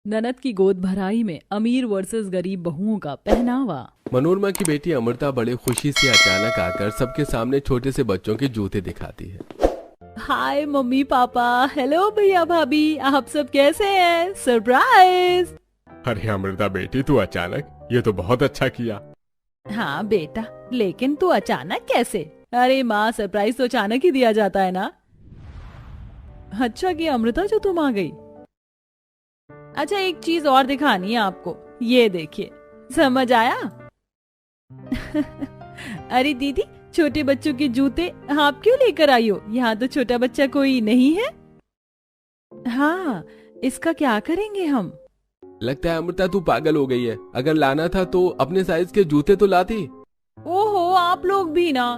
ननद की गोद भराई में अमीर वर्सेस गरीब बहुओं का पहनावा। मनोरमा की बेटी अमृता बड़े खुशी से अचानक आकर सबके सामने छोटे से बच्चों के जूते दिखाती है। हाय मम्मी पापा, हेलो भैया भाभी, आप सब कैसे हैं? सरप्राइज। अरे अमृता बेटी, तू अचानक, ये तो बहुत अच्छा किया। हाँ बेटा, लेकिन तू अचानक कैसे? अरे माँ, सरप्राइज तो अचानक ही दिया जाता है ना। अच्छा कि अमृता जो तुम आ गई। अच्छा, एक चीज और दिखानी है आपको, ये देखिए, समझ आया? अरे दीदी, छोटे बच्चों के जूते आप क्यों लेकर आई हो? यहाँ तो छोटा बच्चा कोई नहीं है। हाँ, इसका क्या करेंगे हम? लगता है अमृता तू पागल हो गई है। अगर लाना था तो अपने साइज के जूते तो लाती। ओहो, आप लोग भी ना,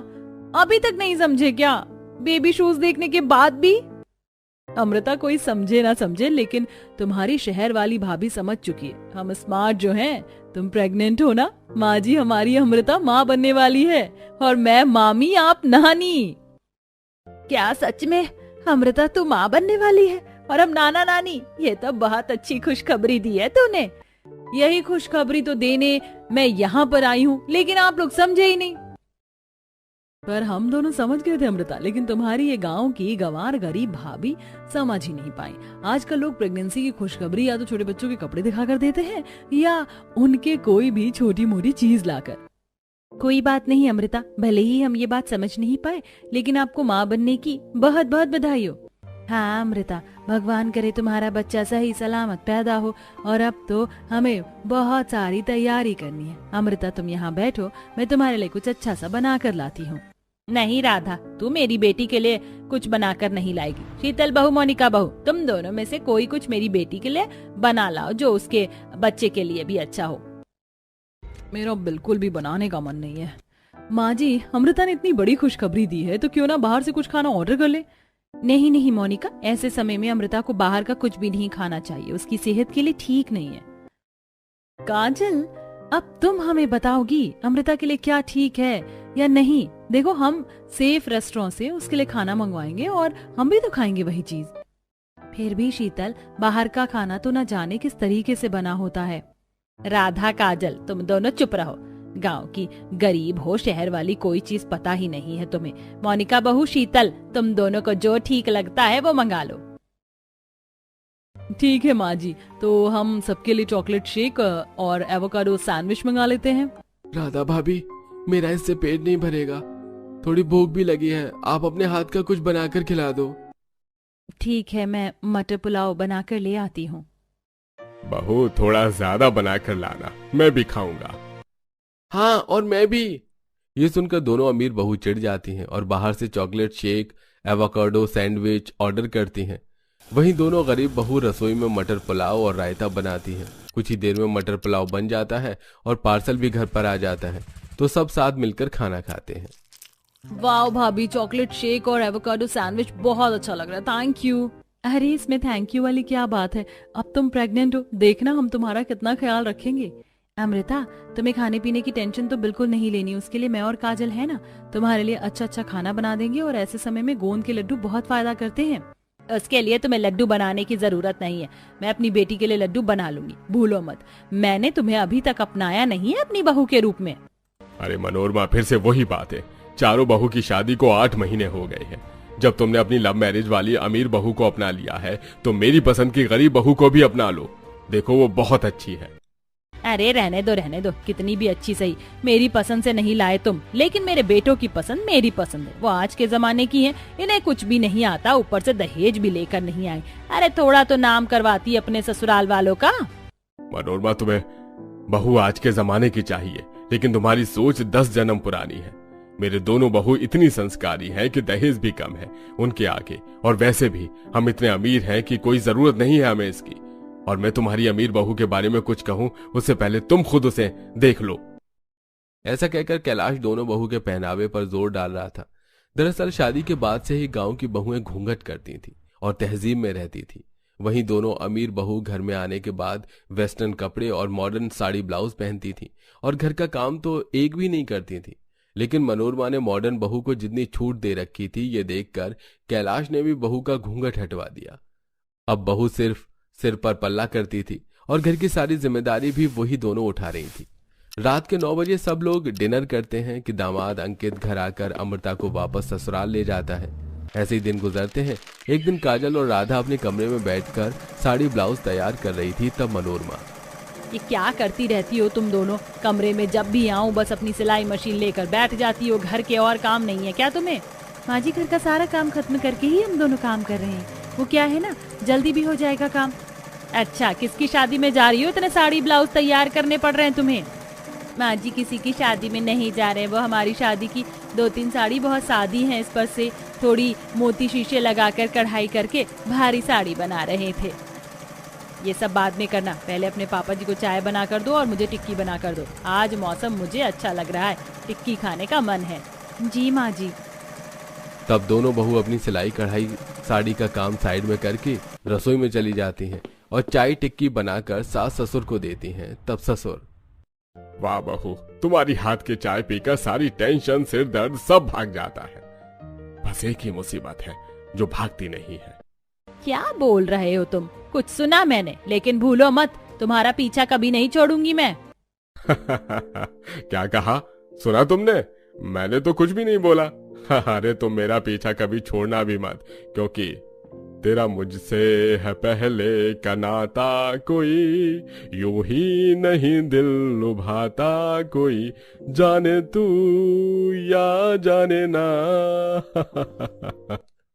अभी तक नहीं समझे क्या? बेबी शूज देखने के बाद भी? अमृता, कोई समझे ना समझे, लेकिन तुम्हारी शहर वाली भाभी समझ चुकी है। हम स्मार्ट जो हैं। तुम प्रेग्नेंट हो ना माँ जी, हमारी अमृता माँ बनने वाली है, और मैं मामी, आप नानी। क्या सच में अमृता तू माँ बनने वाली है और हम नाना नानी? ये तो बहुत अच्छी खुशखबरी दी है तूने। यही खुशखबरी तो देने मैं यहाँ पर आई हूँ, लेकिन आप लोग समझे ही नहीं। पर हम दोनों समझ गए थे अमृता, लेकिन तुम्हारी ये गांव की गंवार गरीब भाभी समझ ही नहीं पाई। आजकल लोग प्रेगनेंसी की खुशखबरी या तो छोटे बच्चों के कपड़े दिखाकर देते हैं या उनके कोई भी छोटी मोटी चीज लाकर। कोई बात नहीं अमृता, भले ही हम ये बात समझ नहीं पाए, लेकिन आपको माँ बनने की बहुत बहुत बधाई हो। हाँ अमृता, भगवान करे तुम्हारा बच्चा सही सलामत पैदा हो, और अब तो हमें बहुत सारी तैयारी करनी है। अमृता तुम यहाँ बैठो, मैं तुम्हारे लिए कुछ अच्छा सा बना कर लाती हूँ। नहीं राधा, तू मेरी बेटी के लिए कुछ बनाकर नहीं लाएगी। शीतल बहू, मोनिका बहू, तुम दोनों में से कोई कुछ मेरी बेटी के लिए बना लाओ जो उसके बच्चे के लिए भी अच्छा हो। मेरा बिल्कुल भी बनाने का मन नहीं है। माँ जी, अमृता ने इतनी बड़ी खुशखबरी दी है तो क्यों ना बाहर से कुछ खाना ऑर्डर कर ले। नहीं नहीं मोनिका, ऐसे समय में अमृता को बाहर का कुछ भी नहीं खाना चाहिए, उसकी सेहत के लिए ठीक नहीं है। काजल, अब तुम हमें बताओगी अमृता के लिए क्या ठीक है या नहीं। देखो, हम सेफ रेस्टोरेंट से उसके लिए खाना मंगवाएंगे और हम भी तो खाएंगे वही चीज। फिर भी शीतल, बाहर का खाना तो न जाने किस तरीके से बना होता है। राधा, काजल, तुम दोनों चुप रहो। गांव की गरीब हो, शहर वाली कोई चीज पता ही नहीं है तुम्हें। मोनिका बहू, शीतल, तुम दोनों को जो ठीक लगता है वो मंगा लो। ठीक है माँ जी, तो हम सबके लिए चॉकलेट शेक और एवोकाडो सैंडविच मंगा लेते हैं। राधा भाभी, मेरा इससे पेट नहीं भरेगा, थोड़ी भूख भी लगी है। आप अपने हाथ का कुछ बनाकर खिला दो। ठीक है, मैं मटर पुलाव बनाकर ले आती हूँ। बहू, थोड़ा ज्यादा बनाकर लाना, मैं भी खाऊंगा। हाँ, और मैं भी। ये सुनकर दोनों अमीर बहू चिढ़ जाती हैं और बाहर से chocolate shake, avocado sandwich order करती हैं। वहीं दोनों गरीब बहू रसोई में मटर पुलाव और रायता बनाती हैं। कुछ ही देर में मटर पुलाव बन जाता है और पार्सल भी घर पर आ जाता है, तो सब साथ मिलकर खाना खाते हैं। वाह भाभी, चॉकलेट शेक और एवोकाडो सैंडविच बहुत अच्छा लग रहा है, थैंक यू। अरे इसमें थैंक यू वाली क्या बात है? अब तुम प्रेग्नेंट हो, देखना हम तुम्हारा कितना ख्याल रखेंगे। अमृता, तुम्हें खाने पीने की टेंशन तो बिल्कुल नहीं लेनी, उसके लिए मैं और काजल है ना, तुम्हारे लिए अच्छा अच्छा खाना बना देंगे। और ऐसे समय में गोंद के लड्डू बहुत फायदा करते हैं। उसके लिए तुम्हें लड्डू बनाने की जरूरत नहीं है, मैं अपनी बेटी के लिए लड्डू बना लूंगी, भूलो मत। मैंने तुम्हें अभी तक अपनाया नहीं है अपनी बहू के रूप में। अरे मनोरमा, फिर से वही बात है। चारों बहू की शादी को 8 महीने हो गए हैं। जब तुमने अपनी लव मैरिज वाली अमीर बहू को अपना लिया है, तो मेरी पसंद की गरीब बहू को भी अपना लो। देखो, वो बहुत अच्छी है। अरे रहने दो, कितनी भी अच्छी सही, मेरी पसंद से नहीं लाए तुम, लेकिन मेरे बेटों की पसंद मेरी पसंद है। वो आज के जमाने की है, इन्हें कुछ भी नहीं आता, ऊपर से दहेज भी लेकर नहीं आए। अरे थोड़ा तो नाम करवाती अपने ससुराल वालों का। मनोरमा, तुम्हें बहू आज के जमाने की चाहिए, लेकिन तुम्हारी सोच 10 जन्म पुरानी है। मेरे दोनों बहू इतनी संस्कारी हैं कि दहेज भी कम है उनके आगे, और वैसे भी हम इतने अमीर हैं कि कोई जरूरत नहीं है हमें इसकी। और मैं तुम्हारी अमीर बहू के बारे में कुछ कहूं उससे पहले तुम खुद उसे देख लो। ऐसा कहकर कैलाश दोनों बहू के पहनावे पर जोर डाल रहा था। दरअसल शादी के बाद से ही गांव की बहुएं घूंघट करती थीं और तहजीब में रहती थीं। वहीं दोनों अमीर बहू घर में आने के बाद वेस्टर्न कपड़े और मॉडर्न साड़ी ब्लाउज पहनती थीं और घर का काम तो एक भी नहीं करती थी। लेकिन मनोरमा ने मॉडर्न बहू को जितनी छूट दे रखी थी, ये देखकर कैलाश ने भी बहू का घूंघट हटवा दिया। अब बहू सिर्फ सिर पर पल्ला करती थी और घर की सारी जिम्मेदारी भी वही दोनों उठा रही थी। रात के 9 बजे सब लोग डिनर करते हैं कि दामाद अंकित घर आकर अमृता को वापस ससुराल ले जाता है। ऐसे ही दिन गुजरते हैं। एक दिन काजल और राधा अपने कमरे में बैठकर साड़ी ब्लाउज तैयार कर रही थी, तब मनोरमा, ये क्या करती रहती हो तुम दोनों? कमरे में जब भी आऊं बस अपनी सिलाई मशीन लेकर बैठ जाती हो। घर के और काम नहीं है क्या तुम्हें? माँ जी, घर का सारा काम खत्म करके ही हम दोनों काम कर रहे हैं। वो क्या है ना, जल्दी भी हो जाएगा काम। अच्छा, किसकी शादी में जा रही हो? इतने साड़ी ब्लाउज तैयार करने पड़ रहे हैं तुम्हें? माँ जी, किसी की शादी में नहीं जा रहे। वो हमारी शादी की 2-3 साड़ी बहुत सादी हैं, इस पर से थोड़ी मोती शीशे लगाकर कढ़ाई करके भारी साड़ी बना रहे थे। ये सब बाद में करना, पहले अपने पापा जी को चाय बना कर दो और मुझे टिक्की बना कर दो। आज मौसम मुझे अच्छा लग रहा है, टिक्की खाने का मन है। जी माँ जी। तब दोनों बहू अपनी सिलाई कढ़ाई साड़ी का काम साइड में करके रसोई में चली जाती हैं और चाय टिक्की बनाकर सास ससुर को देती हैं। तब ससुर, वाह बहू, तुम्हारी हाथ की चाय पीकर सारी टेंशन, सिर दर्द सब भाग जाता है। बस एक ही मुसीबत है जो भागती नहीं है। क्या बोल रहे हो तुम? कुछ सुना मैंने, लेकिन भूलो मत, तुम्हारा पीछा कभी नहीं छोड़ूंगी मैं। क्या कहा? सुना तुमने? मैंने तो कुछ भी नहीं बोला। अरे तुम मेरा पीछा कभी छोड़ना भी मत, क्योंकि तेरा मुझसे है पहले का नाता कोई, यूं ही नहीं दिल लुभाता कोई, जाने तू या जाने ना।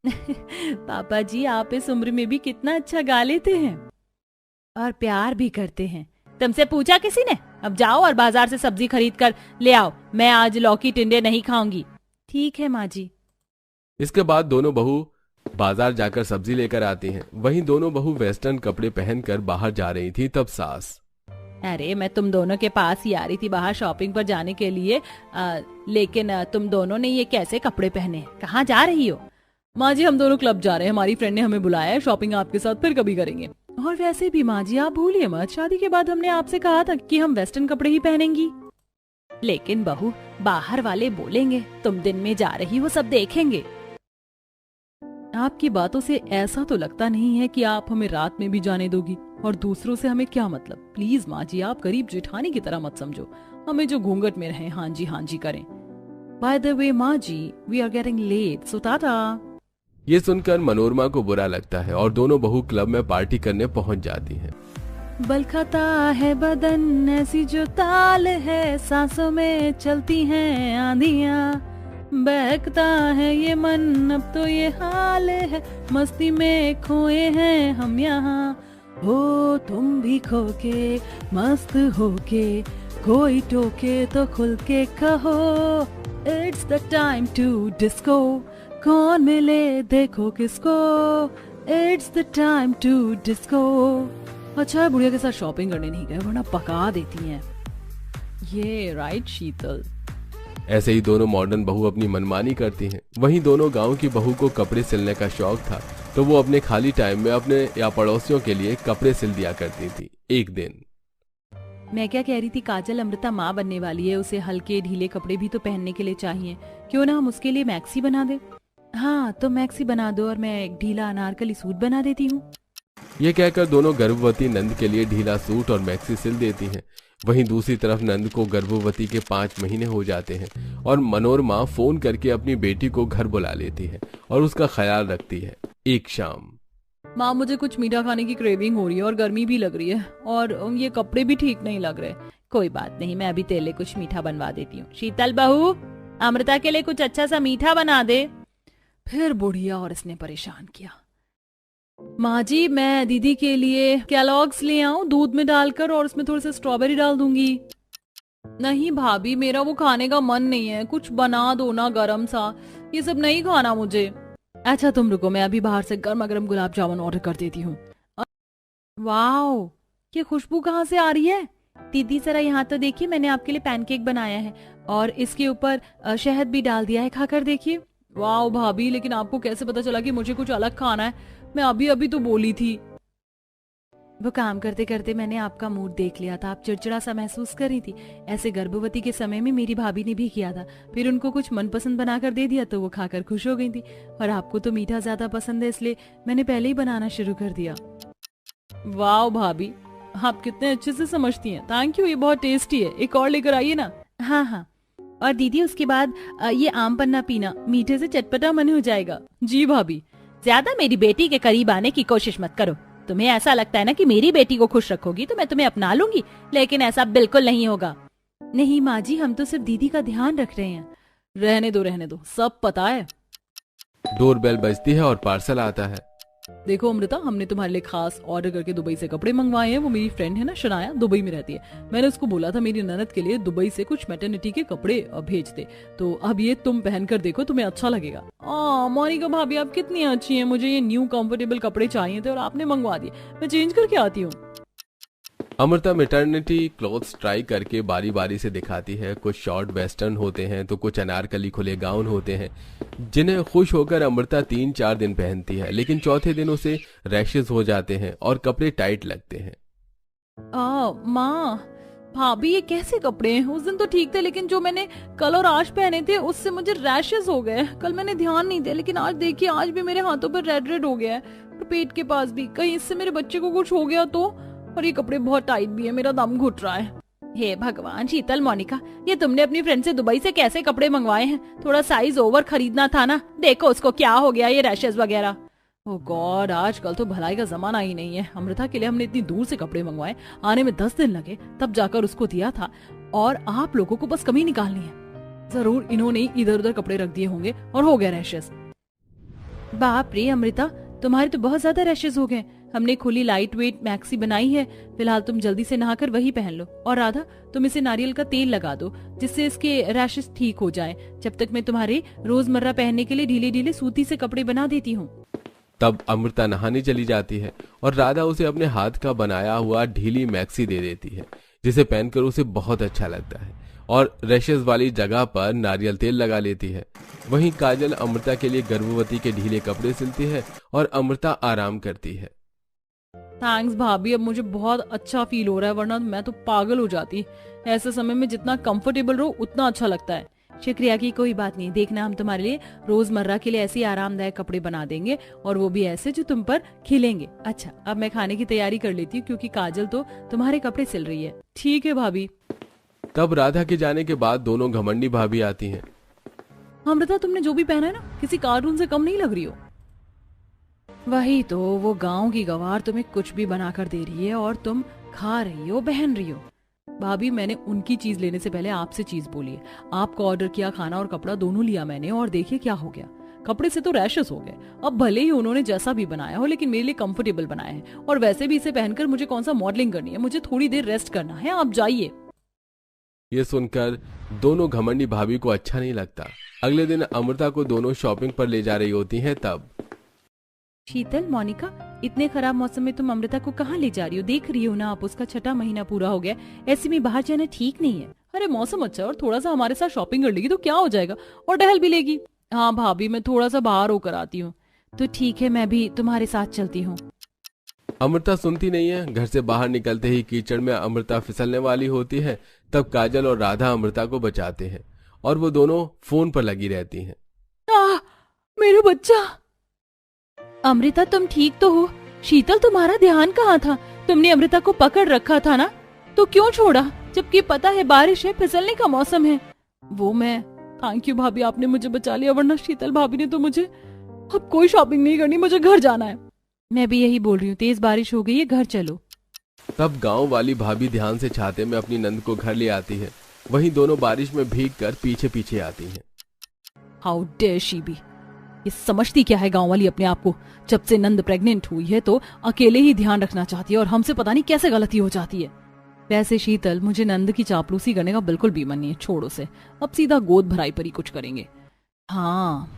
पापा जी, आप इस उम्र में भी कितना अच्छा गा लेते हैं और प्यार भी करते हैं। तुमसे पूछा किसी ने? अब जाओ और बाजार से सब्जी खरीद कर ले आओ। मैं आज लौकी टिंडे नहीं खाऊंगी। ठीक है माँ जी। इसके बाद दोनों बहू बाजार जाकर सब्जी लेकर आती हैं। वहीं दोनों बहू वेस्टर्न कपड़े पहनकर बाहर जा रही थी। तब सास, अरे मैं तुम दोनों के पास ही आ रही थी बाहर शॉपिंग पर जाने के लिए, लेकिन तुम दोनों ने ये कैसे कपड़े पहने? कहाँ जा रही हो? माँ जी, हम दोनों क्लब जा रहे हैं, हमारी फ्रेंड ने हमें बुलाया है, शॉपिंग आपके साथ फिर कभी करेंगे। और वैसे भी माँ जी, आप भूलिए मत, शादी के बाद हमने आपसे कहा था कि हम वेस्टर्न कपड़े ही पहनेंगी। लेकिन बहू, बाहर वाले बोलेंगे तुम दिन में जा रही हो, सब देखेंगे। आपकी बातों से ऐसा तो लगता नहीं है कि आप हमें रात में भी जाने दोगी, और दूसरों से हमें क्या मतलब? प्लीज माँ जी, आप गरीब जेठानी की तरह मत समझो हमें, जो घूंघट में रहे हाँ जी करें। बाय द वे माँ जी, वी आर गेटिंग लेट, सो टाटा। ये सुनकर मनोरमा को बुरा लगता है और दोनों बहू क्लब में पार्टी करने पहुंच जाती हैं। बलखाता है बदन, ऐसी जो ताल है, सांसों में चलती हैं आंधियां, बहकता है ये मन, अब तो ये हाल है, मस्ती में खोए हैं हम यहाँ। हो तुम भी खो के मस्त होके, कोई टोके तो खुल के कहो, it's the time to disco, कौन मिले देखो किसको, it's the time to disco. अच्छा, बुढ़िया के साथ शॉपिंग करने नहीं गए, वरना पका देती हैं ये, राइट शीतल? ऐसे ही दोनों मॉडर्न बहू अपनी मनमानी करती हैं। वहीं दोनों गांव की बहू को कपड़े सिलने का शौक था, तो वो अपने खाली टाइम में अपने या पड़ोसियों के लिए कपड़े सिल दिया करती थी। एक दिन, मैं क्या कह रही थी, काजल अमृता माँ बनने वाली है, उसे हल्के ढीले कपड़े भी तो पहनने के लिए चाहिए, क्यों ना हम उसके लिए मैक्सी बना दे? हाँ, तो मैक्सी बना दो और मैं एक ढीला अनारकली सूट बना देती हूँ। ये कहकर दोनों गर्भवती नंद के लिए ढीला सूट और मैक्सी सिल देती हैं। वहीं दूसरी तरफ नंद को गर्भवती के 5 महीने हो जाते हैं और मनोरमा फोन करके अपनी बेटी को घर बुला लेती है और उसका ख्याल रखती है। एक शाम, माँ, मुझे कुछ मीठा खाने की क्रेविंग हो रही है और गर्मी भी लग रही है और ये कपड़े भी ठीक नहीं लग रहे। कोई बात नहीं, मैं अभी तेरे लिए कुछ मीठा बनवा देती हूँ। शीतल बहू, अमृता के लिए कुछ अच्छा सा मीठा बना दे। फिर बुढ़िया और इसने परेशान किया। माँ जी, मैं दीदी के लिए कैलॉग्स ले आऊं दूध में डालकर और उसमें थोड़ी सी स्ट्रॉबेरी डाल दूंगी। नहीं भाभी, मेरा वो खाने का मन नहीं है, कुछ बना दो ना गरम सा, ये सब नहीं खाना मुझे। अच्छा तुम रुको, मैं अभी बाहर से गर्मा गर्म गुलाब जामुन ऑर्डर कर देती हूँ। वाओ, ये खुशबू कहाँ से आ रही है? दीदी जरा यहाँ तो देखिए, मैंने आपके लिए पैनकेक बनाया है और इसके ऊपर शहद भी डाल दिया है, खाकर देखिए। वाओ भाभी, लेकिन आपको कैसे पता चला कि मुझे कुछ अलग खाना है? मैं अभी अभी तो बोली थी। वो काम करते करते मैंने आपका मूड देख लिया था, आप चिड़चिड़ा सा महसूस कर रही थी। ऐसे गर्भवती के समय में मेरी भाभी ने भी किया था, फिर उनको कुछ मनपसंद बनाकर दे दिया तो वो खाकर खुश हो गई थी। और आपको तो मीठा ज्यादा पसंद है, इसलिए मैंने पहले ही बनाना शुरू कर दिया। वाह भाभी, आप कितने अच्छे से समझती हैं। थैंक यू, ये बहुत टेस्टी है। एक और लेकर आइए ना। हाँ हाँ, और दीदी उसके बाद ये आम पन्ना पीना, मीठे से चटपटा मन हो जाएगा। जी भाभी। ज्यादा मेरी बेटी के करीब आने की कोशिश मत करो। तुम्हें ऐसा लगता है ना कि मेरी बेटी को खुश रखोगी तो मैं तुम्हें अपना लूंगी, लेकिन ऐसा बिल्कुल नहीं होगा। नहीं माँ जी, हम तो सिर्फ दीदी का ध्यान रख रहे हैं। रहने दो, सब पता है। डोरबेल बजती है और पार्सल आता है। देखो अमृता, हमने तुम्हारे लिए खास ऑर्डर करके दुबई से कपड़े मंगवाए हैं। वो मेरी फ्रेंड है ना शनाया, दुबई में रहती है। मैंने उसको बोला था मेरी ननद के लिए दुबई से कुछ मैटरनिटी के कपड़े भेज दे, तो अब ये तुम पहन कर देखो, तुम्हें अच्छा लगेगा। मोनिका भाभी आप कितनी अच्छी हैं। मुझे ये न्यू कंफर्टेबल कपड़े चाहिए थे और आपने मंगवा दिए। मैं चेंज करके आती हूँ। अमृता मैटरनिटी क्लॉथ्स ट्राई करके बारी बारी से दिखाती है। कुछ शॉर्ट वेस्टर्न होते हैं तो कुछ अनारकली खुले गाउन होते हैं, जिन्हें खुश होकर अमृता 3-4 दिन पहनती है, लेकिन चौथे दिन उसे रैशेस हो जाते हैं और कपड़े टाइट लगते हैं। माँ भाभी ये कैसे कपड़े हैं? उस दिन तो ठीक थे, लेकिन जो मैंने कल और आज पहने थे उससे मुझे रैशेस हो गए। कल मैंने ध्यान नहीं दिया, लेकिन आज देखिए, आज भी मेरे हाथों पर रेड रेड हो गया है और पेट के पास भी। कहीं इससे मेरे बच्चे को कुछ हो गया तो? और ये कपड़े बहुत टाइट भी है, मेरा दम घुट रहा है। हे भगवान। शीतल, मोनिका, ये तुमने अपनी फ्रेंड से दुबई से कैसे कपड़े मंगवाए हैं? थोड़ा साइज ओवर खरीदना था ना। देखो उसको क्या हो गया, ये रैशेस वगैरह। ओह गॉड, आजकल तो भलाई का जमाना ही नहीं है। अमृता के लिए हमने इतनी दूर से कपड़े मंगवाए, आने में 10 दिन लगे, तब जाकर उसको दिया था, और आप लोगों को बस कमी निकालनी है। जरूर इन्होंने इधर उधर कपड़े रख दिए होंगे और हो गया रैशेस। बाप रे अमृता, तुम्हारे तो बहुत ज्यादा रैशेस हो गए। हमने खुली लाइट वेट मैक्सी बनाई है, फिलहाल तुम जल्दी से नहाकर वही पहन लो। और राधा, तुम इसे नारियल का तेल लगा दो, जिससे इसके रैशेस ठीक हो जाएं। जब तक मैं तुम्हारे रोजमर्रा पहनने के लिए ढीले ढीले सूती से कपड़े बना देती हूँ। तब अमृता नहाने चली जाती है और राधा उसे अपने हाथ का बनाया हुआ ढीली मैक्सी दे देती है, जिसे पहनकर उसे बहुत अच्छा लगता है, और रैशेस वाली जगह पर नारियल तेल लगा लेती है। वहीं काजल अमृता के लिए गर्भवती के ढीले कपड़े सिलती है और अमृता आराम करती है। थैंक्स भाभी, अब मुझे बहुत अच्छा फील हो रहा है, वरना मैं तो पागल हो जाती। ऐसे समय में जितना कंफर्टेबल रहो उतना अच्छा लगता है। शुक्रिया की कोई बात नहीं। देखना, हम तुम्हारे लिए रोजमर्रा के लिए ऐसे आरामदायक कपड़े बना देंगे, और वो भी ऐसे जो तुम पर खिलेंगे। अच्छा, अब मैं खाने की तैयारी कर लेती हूँ, क्योंकि काजल तो तुम्हारे कपड़े सिल रही है। ठीक है भाभी। तब राधा के जाने के बाद दोनों घमंडी भाभी आती हैं। अमृता, तुमने जो भी पहना है ना, किसी कार्टून से कम नहीं लग रही हो। वही तो, वो गांव की गवार तुम्हें कुछ भी बनाकर दे रही है और तुम खा रही हो, पहन रही हो। भाभी, मैंने उनकी चीज लेने से पहले आपसे चीज बोली है। आपका ऑर्डर किया खाना और कपड़ा दोनों लिया मैंने, और देखिए क्या हो गया। कपड़े से तो रैशेस हो गए। अब भले ही उन्होंने जैसा भी बनाया हो, लेकिन मेरे लिए कंफर्टेबल बनाया है, और वैसे भी इसे पहनकर मुझे कौन सा मॉडलिंग करनी है। मुझे थोड़ी देर रेस्ट करना है, आप जाइए। ये सुनकर दोनों घमंडी भाभी को अच्छा नहीं लगता। अगले दिन अमृता को दोनों शॉपिंग पर ले जा रही होती हैं। तब शीतल, मोनिका, इतने खराब मौसम में तुम अमृता को कहाँ ले जा रही हो? देख रही हो ना आप, उसका 6वां महीना पूरा हो गया। ऐसे में बाहर जाना ठीक नहीं है। अरे मौसम अच्छा है और थोड़ा सा हमारे साथ शॉपिंग कर लेगी तो क्या हो जाएगा, और टहल भी लेगी। हाँ भाभी, मैं थोड़ा सा बाहर होकर आती हूँ। तो ठीक है, मैं भी तुम्हारे साथ चलती हूँ। अमृता सुनती नहीं है। घर से बाहर निकलते ही कीचड़ में अमृता फिसलने वाली होती है। तब काजल और राधा अमृता को बचाते हैं, और वो दोनों फोन पर लगी रहती हैं। मेरा बच्चा। अमृता, तुम ठीक तो हो? शीतल, तुम्हारा ध्यान कहाँ था? तुमने अमृता को पकड़ रखा था ना, तो क्यों छोड़ा, जबकि पता है बारिश है, फिसलने का मौसम है। वो मैं थैंक यू भाभी, आपने मुझे बचा लिया, वरना शीतल भाभी ने तो मुझे। अब कोई शॉपिंग नहीं करनी, मुझे घर जाना है। मैं भी यही बोल रही हूँ, तेज बारिश हो गई है, घर चलो। तब गांव वाली भाभी ध्यान से छाते में अपनी नंद को घर ले आती है। वहीं दोनों बारिश में भीगकर पीछे पीछे आती हैं। How dare she be. ये समझती क्या है गांव वाली अपने आप को? जब से नंद प्रेग्नेंट हुई है तो अकेले ही ध्यान रखना चाहती है, और हमसे पता नहीं कैसे गलती हो जाती है। वैसे शीतल, मुझे नंद की चापलूसी करने का बिल्कुल भी मन नहीं है। छोड़ो से, अब सीधा गोद भराई पर ही कुछ करेंगे। हाँ।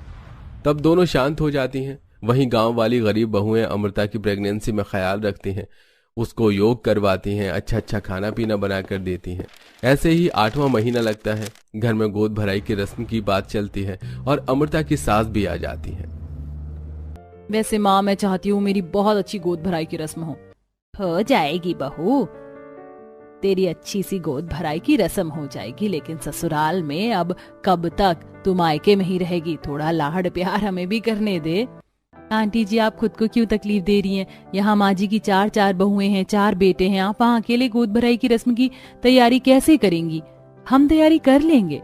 तब दोनों शांत हो जाती हैं। वहीं गांव वाली गरीब बहुएं अमृता की प्रेगनेंसी में ख्याल रखती हैं, उसको योग करवाती हैं, अच्छा अच्छा खाना पीना बना कर देती हैं। ऐसे ही 8वां महीना लगता है। घर में गोद भराई की रस्म की बात चलती है, और अमृता की सास भी आ जाती है। वैसे माँ, मैं चाहती हूँ मेरी बहुत अच्छी गोद भराई की रस्म हो जाएगी बहू, तेरी अच्छी सी गोद भराई की रस्म हो जाएगी, लेकिन ससुराल में अब कब तक? तू मायके में ही रहेगी, थोड़ा लाड़ प्यार हमें भी करने दे। आंटी जी आप खुद को क्यों तकलीफ दे रही हैं? यहाँ माँ जी की 4 बहुएं हैं, 4 बेटे हैं, आप वहाँ अकेले गोद भराई की रस्म की तैयारी कैसे करेंगी? हम तैयारी कर लेंगे।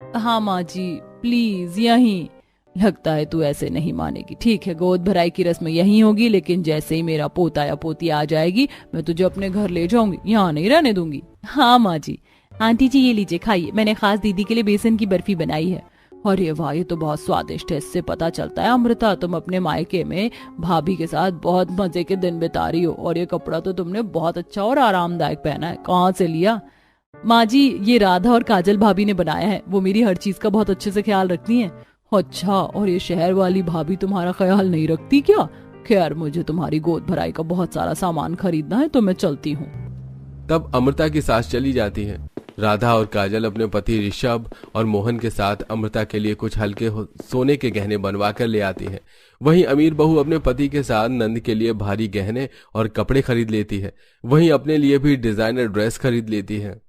हाँ माँ जी प्लीज यहीं। लगता है तू ऐसे नहीं मानेगी। ठीक है, गोद भराई की रस्म यहीं होगी, लेकिन जैसे ही मेरा पोता या पोती आ जाएगी मैं तुझे अपने घर ले जाऊंगी, यहाँ नहीं रहने दूंगी। हाँ माँ जी। आंटी जी ये लीजिए खाइए, मैंने खास दीदी के लिए बेसन की बर्फी बनाई है। अरे वाह ये तो बहुत स्वादिष्ट है। इससे पता चलता है अमृता तुम अपने मायके में भाभी के साथ बहुत मजे के दिन बिता रही हो। और ये कपड़ा तो तुमने बहुत अच्छा और आरामदायक पहना है, कहाँ से लिया? माँ जी ये राधा और काजल भाभी ने बनाया है, वो मेरी हर चीज का बहुत अच्छे से ख्याल रखती हैं। अच्छा, और ये शहर वाली भाभी तुम्हारा ख्याल नहीं रखती क्या? खैर मुझे तुम्हारी गोद भराई का बहुत सारा सामान खरीदना है तो मैं चलती हूँ। तब अमृता की सास चली जाती है। राधा और काजल अपने पति ऋषभ और मोहन के साथ अमृता के लिए कुछ हल्के सोने के गहने बनवा कर ले आती है। वहीं अमीर बहू अपने पति के साथ नंद के लिए भारी गहने और कपड़े खरीद लेती है। वहीं अपने लिए भी डिजाइनर ड्रेस खरीद लेती है।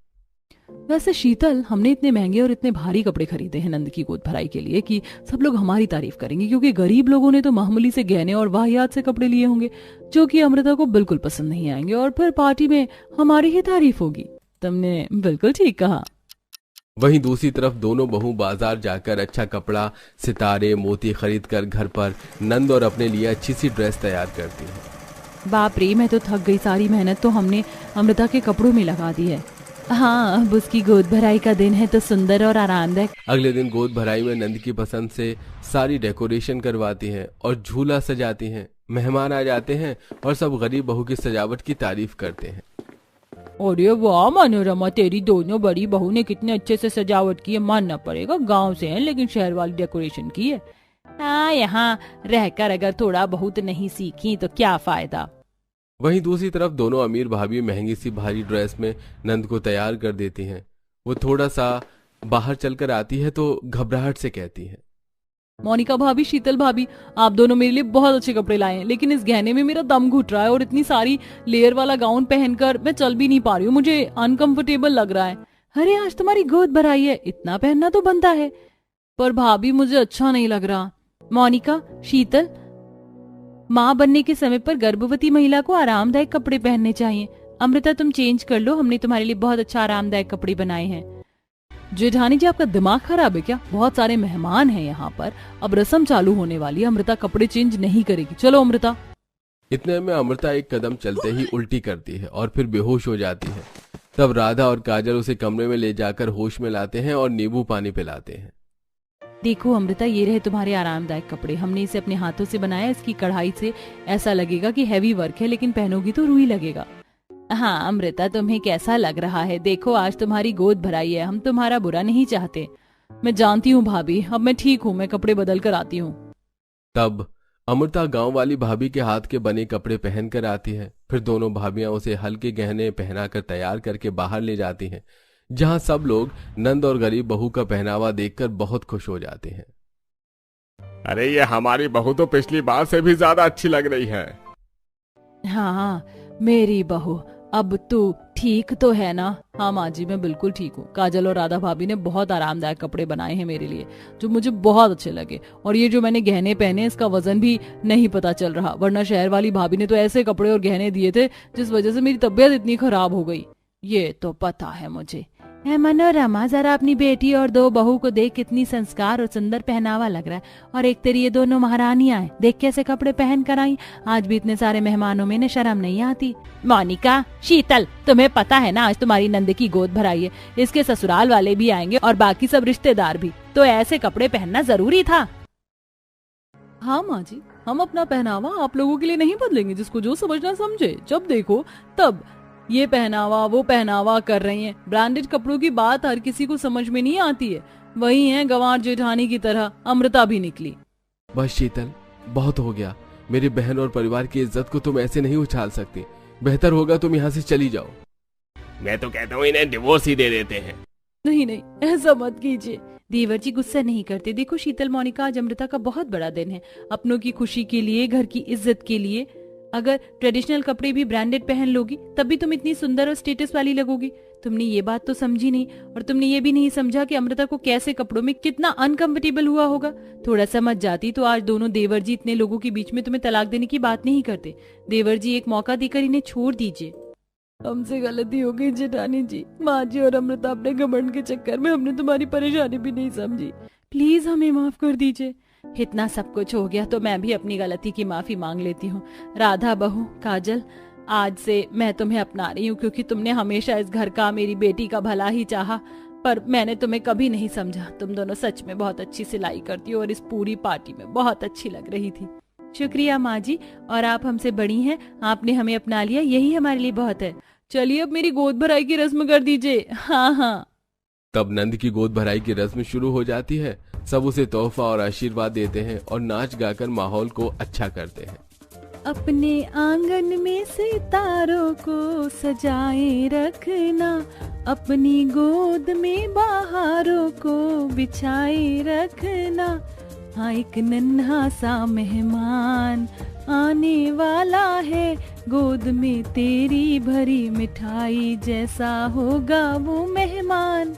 वैसे शीतल, हमने इतने महंगे और इतने भारी कपड़े खरीदे हैं नंद की गोद भराई के लिए कि सब लोग हमारी तारीफ करेंगे, क्योंकि गरीब लोगों ने तो मामूली से गहने और वाहियात से कपड़े लिए होंगे जो कि अमृता को बिल्कुल पसंद नहीं आएंगे, और फिर पार्टी में हमारी ही तारीफ होगी। तुमने बिल्कुल ठीक कहा। वहीं दूसरी तरफ दोनों बहू बाजार जाकर अच्छा कपड़ा, सितारे, मोती खरीद कर घर पर नंद और अपने लिए अच्छी सी ड्रेस तैयार करती है। बाप रे, मैं तो थक गई। सारी मेहनत तो हमने अमृता के कपड़ों में लगा दी है। हाँ, अब उसकी गोद भराई का दिन है तो सुंदर और आरामदायक। अगले दिन गोद भराई में नंद की पसंद से सारी डेकोरेशन करवाती हैं और झूला सजाती हैं। मेहमान आ जाते हैं और सब गरीब बहू की सजावट की तारीफ करते हैं। अरे वाह मनोरमा, तेरी दोनों बड़ी बहू ने कितने अच्छे से सजावट की है। मानना पड़ेगा गांव से है लेकिन शहर वाली डेकोरेशन की है। हाँ, यहाँ रहकर अगर थोड़ा बहुत नहीं सीखी तो क्या फायदा। वहीं दूसरी तरफ दोनों अमीर भाभी महंगी सी भारी ड्रेस में नंद को तैयार कर देती हैं। वो थोड़ा सा बाहर चलकर आती है तो घबराहट से कहती है, मोनिका भाभी, शीतल भाभी, आप दोनों मेरे लिए बहुत अच्छे कपड़े लाए हैं, लेकिन इस गहने में मेरा दम घुट रहा है और इतनी सारी लेयर वाला गाउन पहनकर मैं चल भी नहीं पा रही हूँ, मुझे अनकंफर्टेबल लग रहा है। अरे आज तुम्हारी गोद भराई है, इतना पहनना तो बनता है। पर भाभी मुझे अच्छा नहीं लग रहा। मोनिका, शीतल, माँ बनने के समय पर गर्भवती महिला को आरामदायक कपड़े पहनने चाहिए। अमृता तुम चेंज कर लो, हमने तुम्हारे लिए बहुत अच्छा आरामदायक कपड़े बनाए हैं। जेठानी जी आपका दिमाग खराब है क्या? बहुत सारे मेहमान हैं यहाँ पर, अब रस्म चालू होने वाली है, अमृता कपड़े चेंज नहीं करेगी। चलो अमृता। इतने में अमृता एक कदम चलते ही उल्टी करती है और फिर बेहोश हो जाती है। तब राधा और काजल उसे कमरे में ले जाकर होश में लाते हैं और नींबू पानी पिलाते हैं। देखो अमृता, ये रहे तुम्हारे आरामदायक कपड़े, हमने इसे अपने हाथों से बनाया। इसकी कढ़ाई से ऐसा लगेगा कि हैवी वर्क है, लेकिन पहनोगी तो रूही लगेगा। हाँ अमृता, तुम्हें कैसा लग रहा है? देखो आज तुम्हारी गोद भराई है, हम तुम्हारा बुरा नहीं चाहते। मैं जानती हूँ भाभी, अब मैं ठीक हूँ, मैं कपड़े बदल कर आती हूँ। तब अमृता गांव वाली भाभी के हाथ के बने कपड़े पहन कर आती है। फिर दोनों भाभियां उसे हल्के गहने पहनाकर तैयार करके बाहर ले जाती हैं, जहां सब लोग नंद और गरीब बहू का पहनावा देखकर बहुत खुश हो जाते हैं। अरे ये हमारी बहू तो पिछली बार से भी ज्यादा अच्छी लग रही है। हाँ मेरी बहू, अब तू ठीक तो है ना? हाँ माँ जी, मैं बिल्कुल ठीक हूँ। काजल और राधा भाभी ने बहुत आरामदायक कपड़े बनाए हैं मेरे लिए, जो मुझे बहुत अच्छे लगे। और ये जो मैंने गहने पहने, इसका वजन भी नहीं पता चल रहा, वरना शहर वाली भाभी ने तो ऐसे कपड़े और गहने दिए थे जिस वजह से मेरी तबीयत इतनी खराब हो गई। ये तो पता है मुझे। मनोरमा, जरा अपनी बेटी और 2 बहू को देख, कितनी संस्कार और सुंदर पहनावा लग रहा है। और एक तेरी ये दोनों महारानियां हैं, देख कैसे कपड़े पहन कर आई। आज भी इतने सारे मेहमानों में शर्म नहीं आती। मोनिका, शीतल, तुम्हें पता है ना आज तुम्हारी नंद की गोद भराई है, इसके ससुराल वाले भी आएंगे और बाकी सब रिश्तेदार भी, तो ऐसे कपड़े पहनना जरूरी था। हाँ माँ जी, हम अपना पहनावा आप लोगों के लिए नहीं बदलेंगे, जिसको जो समझना समझे। जब देखो तब ये पहनावा वो पहनावा कर रही हैं। ब्रांडेड कपड़ों की बात हर किसी को समझ में नहीं आती है। वही है गंवार जेठानी की तरह अमृता भी निकली। बस शीतल, बहुत हो गया। मेरी बहन और परिवार की इज्जत को तुम ऐसे नहीं उछाल सकती। बेहतर होगा तुम यहाँ से चली जाओ। मैं तो कहता हूँ इन्हें डिवोर्स ही दे देते हैं। नहीं नहीं, ऐसा मत कीजिए। देवर जी गुस्सा नहीं करते। देखो शीतल, मोनिका, आज अमृता का बहुत बड़ा दिन है, अपनों की खुशी के लिए, घर की इज्जत के लिए। अगर ट्रेडिशनल कपड़े भी ब्रांडेड पहन लोगी तब भी तुम इतनी सुंदर और स्टेटस वाली लगोगी। तुमने ये बात तो समझी नहीं, और तुमने ये भी नहीं समझा कि अमृता को कैसे कपड़ों में कितना अनकंफर्टेबल हुआ होगा। थोड़ा समझ जाती तो आज दोनों देवर जी इतने लोगों के बीच में तुम्हें तलाक देने की बात नहीं करते। देवर जी, एक मौका देकर इन्हें छोड़ दीजिए। हमसे गलती हो गई जेठानी जी। माँ जी और अमृता अपने घमंड के चक्कर में हमने तुम्हारी परेशानी भी नहीं समझी। प्लीज हमें माफ कर दीजिए। इतना सब कुछ हो गया तो मैं भी अपनी गलती की माफी मांग लेती हूँ। राधा बहू, काजल, आज से मैं तुम्हें अपना रही हूँ क्योंकि तुमने हमेशा इस घर का, मेरी बेटी का भला ही चाहा, पर मैंने तुम्हें कभी नहीं समझा। तुम दोनों सच में बहुत अच्छी सिलाई करती हो और इस पूरी पार्टी में बहुत अच्छी लग रही थी। शुक्रिया माँ जी, और आप हमसे बड़ी हैं, आपने हमें अपना लिया, यही हमारे लिए बहुत है। चलिए अब मेरी गोद भराई की रस्म कर दीजिए। हाँ हाँ। तब नंद की गोद भराई की रस्म शुरू हो जाती है। सब उसे तोहफा और आशीर्वाद देते हैं और नाच गाकर माहौल को अच्छा करते हैं। अपने आंगन में सितारों को सजाए रखना, अपनी गोद में बहारों को बिछाए रखना। हाँ, एक नन्हा सा मेहमान आने वाला है, गोद में तेरी भरी मिठाई जैसा होगा वो मेहमान।